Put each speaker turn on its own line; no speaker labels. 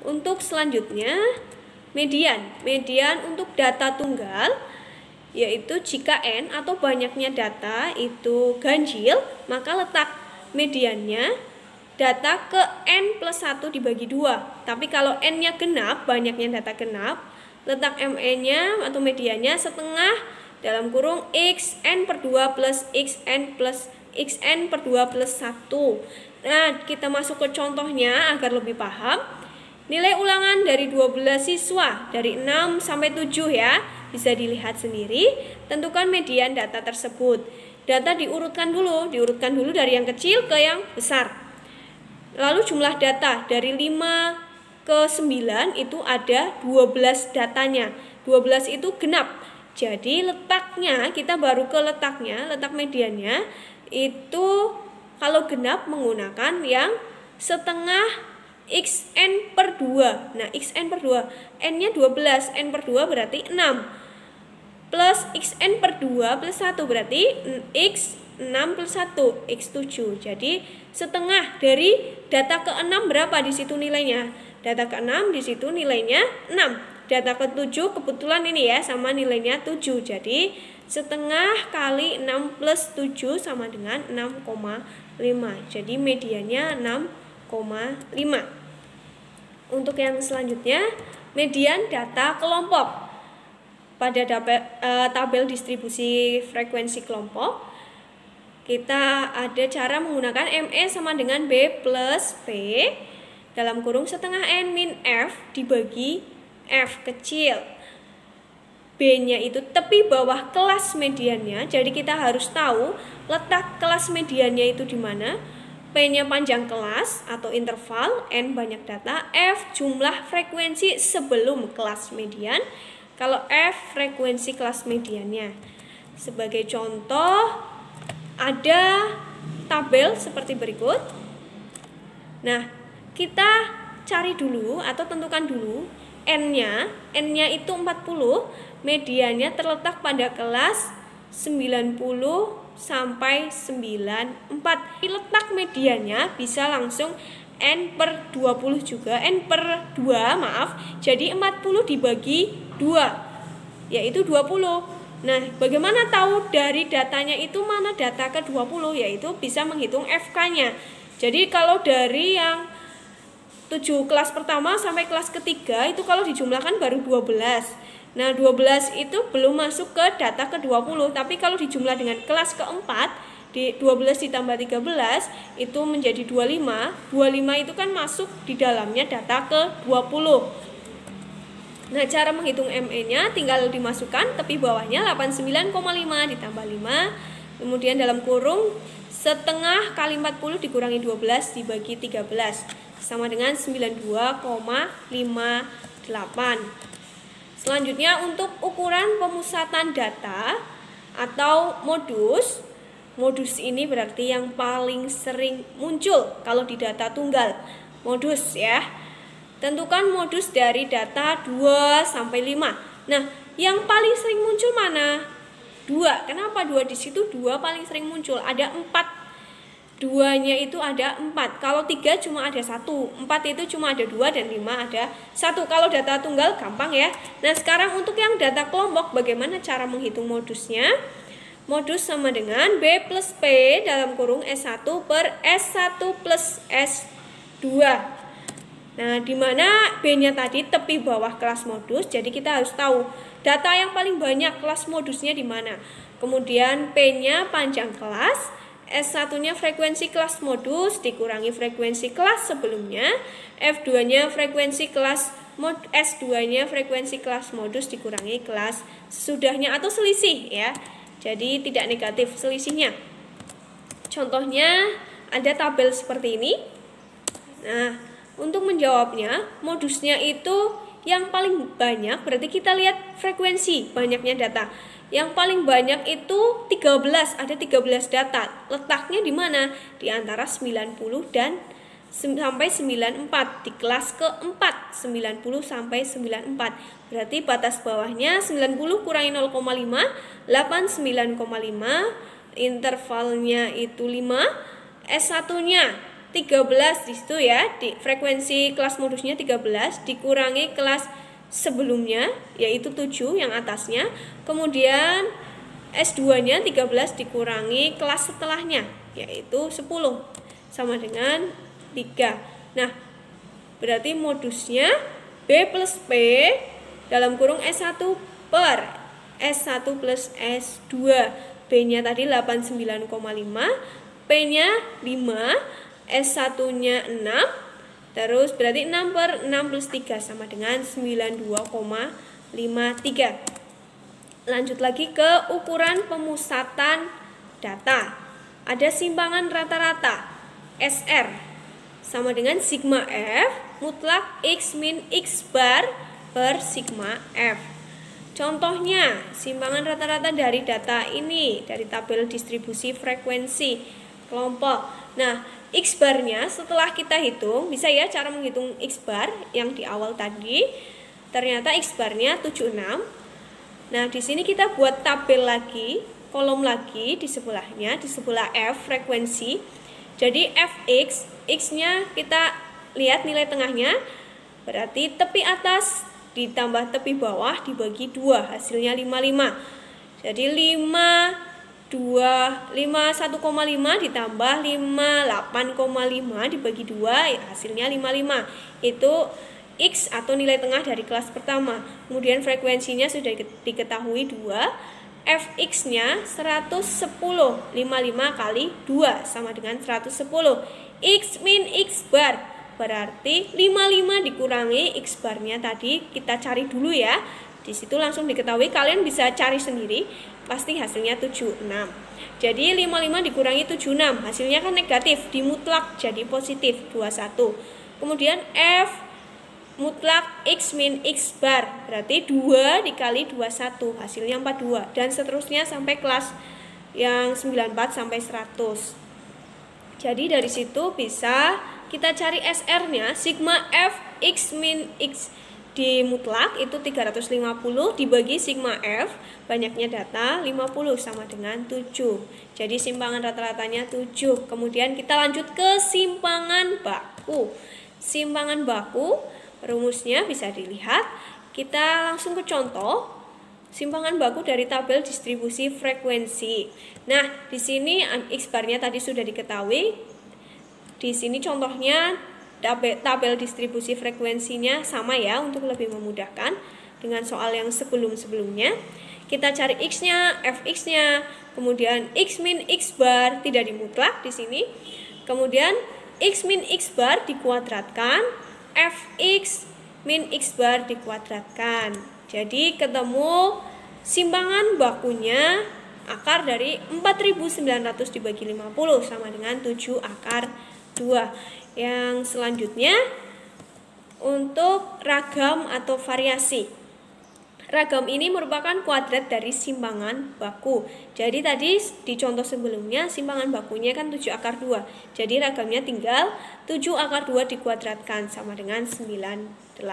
Untuk selanjutnya median. Median untuk data tunggal, yaitu jika n atau banyaknya data itu ganjil, maka letak mediannya data ke n plus 1 dibagi 2. Tapi kalau n-nya genap, banyaknya data genap, letak ME-nya atau mediannya setengah dalam kurung xn per 2 plus xn per 2 plus 1. Nah, kita masuk ke contohnya agar lebih paham. Nilai ulangan dari 12 siswa dari 6 sampai 7 ya. Bisa dilihat sendiri. Tentukan median data tersebut. Data diurutkan dulu dari yang kecil ke yang besar. Lalu jumlah data dari 5 ke 9 itu ada 12 datanya. 12 itu genap. Jadi letaknya, kita baru ke letaknya, letak mediannya itu kalau genap menggunakan yang setengah xn per 2. Nah, xn per 2, n-nya 12, n per 2 berarti 6. Plus xn per 2 plus 1 berarti x6 plus 1, x7. Jadi setengah dari data ke-6 berapa di situ nilainya? Data ke-6 di situ nilainya 6. Data ke-7 kebetulan ini ya sama nilainya 7. Jadi setengah kali 6 plus 7 sama dengan 6,5. Jadi mediannya 6,5. Untuk yang selanjutnya, median data kelompok. Pada tabel distribusi frekuensi kelompok, kita ada cara menggunakan ME sama dengan B plus P dalam kurung setengah N min F dibagi F kecil. B-nya itu tepi bawah kelas mediannya, jadi kita harus tahu letak kelas mediannya itu di mana. P-nya panjang kelas atau interval, N banyak data, F jumlah frekuensi sebelum kelas median, kalau F frekuensi kelas mediannya. Sebagai contoh, ada tabel seperti berikut. Nah, kita cari dulu atau tentukan dulu N-nya itu 40, mediannya terletak pada kelas 90 sampai 94. Letak mediannya bisa langsung N per 20 juga, N per 2 maaf. Jadi 40 dibagi 2 yaitu 20. Nah, bagaimana tahu dari datanya itu mana data ke 20? Yaitu bisa menghitung FK-nya. Jadi kalau dari yang 7 kelas pertama sampai kelas ketiga itu kalau dijumlahkan baru 12. Nah, 12 itu belum masuk ke data ke-20, tapi kalau dijumlah dengan kelas keempat, di 12 ditambah 13 itu menjadi 25. 25 itu kan masuk di dalamnya data ke-20. Nah, cara menghitung ME-nya tinggal dimasukkan tepi bawahnya 89,5 ditambah 5. Kemudian dalam kurung setengah kali 40 dikurangi 12 dibagi 13 sama dengan 92,58. Selanjutnya untuk ukuran pemusatan data atau modus. Modus ini berarti yang paling sering muncul kalau di data tunggal. Modus ya. Tentukan modus dari data 2 sampai 5. Nah, yang paling sering muncul mana? 2. Kenapa 2 di situ? 2 paling sering muncul. Ada 4. 2-nya itu ada 4. Kalau 3 cuma ada 1. 4 itu cuma ada 2 dan 5 ada 1. Kalau data tunggal gampang ya. Nah, sekarang untuk yang data kelompok bagaimana cara menghitung modusnya? Modus sama dengan B plus P dalam kurung S1 per S1 plus S2. Nah, di mana B-nya tadi tepi bawah kelas modus, jadi kita harus tahu data yang paling banyak kelas modusnya di mana. Kemudian P-nya panjang kelas, S1-nya frekuensi kelas modus dikurangi frekuensi kelas sebelumnya, F2-nya frekuensi kelas S2-nya frekuensi kelas modus dikurangi kelas sesudahnya atau selisih ya. Jadi tidak negatif selisihnya. Contohnya ada tabel seperti ini. Nah, untuk menjawabnya, modusnya itu yang paling banyak berarti kita lihat frekuensi banyaknya data. Yang paling banyak itu 13, ada 13 data. Letaknya di mana? Di antara 90 dan sampai 94 di kelas keempat, 90 sampai 94. Berarti batas bawahnya 90 kurangi 0,5, 89,5. Intervalnya itu 5. S1-nya 13 di situ ya, di frekuensi kelas modusnya 13 dikurangi kelas sebelumnya yaitu 7 yang atasnya, kemudian S2-nya 13 dikurangi kelas setelahnya yaitu 10 sama dengan 3. Nah, berarti modusnya B plus P dalam kurung S1 per S1 plus S2. B-nya tadi 89,5, P-nya 5, S1-nya 6, terus berarti 6 per 6 plus 3 sama dengan 92,53. Lanjut lagi ke ukuran pemusatan data. Ada simpangan rata-rata SR sama dengan sigma F mutlak X min X bar per sigma F. Contohnya, simpangan rata-rata dari data ini, dari tabel distribusi frekuensi kelompok. Nah, X barnya setelah kita hitung, bisa ya cara menghitung X bar yang di awal tadi. Ternyata X barnya 76. Nah, di sini kita buat tabel lagi, kolom lagi di sebelahnya, di sebelah F frekuensi. Jadi Fx, X-nya kita lihat nilai tengahnya, berarti tepi atas ditambah tepi bawah dibagi 2, hasilnya 55. Jadi 51,5 ditambah 58,5 dibagi 2, hasilnya 55. Itu X atau nilai tengah dari kelas pertama. Kemudian frekuensinya sudah diketahui 2. Fx-nya 110, 55 kali 2 sama dengan 110. X min X bar berarti 55 dikurangi X barnya tadi kita cari dulu ya. Di situ langsung diketahui, kalian bisa cari sendiri, pasti hasilnya 76. Jadi 55 dikurangi 76, hasilnya kan negatif, dimutlak jadi positif 21. Kemudian F mutlak X min X bar berarti 2 dikali 21, hasilnya 42, dan seterusnya sampai kelas yang 94 sampai 100. Jadi dari situ bisa kita cari SR-nya, sigma F X min X di mutlak itu 350 dibagi sigma F, banyaknya data 50 sama dengan 7. Jadi simpangan rata-ratanya 7. Kemudian kita lanjut ke simpangan baku. Simpangan baku rumusnya bisa dilihat. Kita langsung ke contoh. Simpangan baku dari tabel distribusi frekuensi. Nah, di sini X barnya tadi sudah diketahui. Di sini contohnya tabel distribusi frekuensinya sama ya, untuk lebih memudahkan dengan soal yang sebelum-sebelumnya. Kita cari X-nya, Fx-nya, kemudian X min X bar tidak dimutlak di sini. Kemudian X min X bar dikuadratkan, Fx min X bar dikuadratkan. Jadi ketemu simpangan bakunya akar dari 4900 dibagi 50 sama dengan 7 akar 2. Yang selanjutnya untuk ragam atau variasi. Ragam ini merupakan kuadrat dari simpangan baku. Jadi tadi di contoh sebelumnya simpangan bakunya kan 7 akar 2. Jadi ragamnya tinggal 7 akar 2 dikuadratkan sama dengan 98.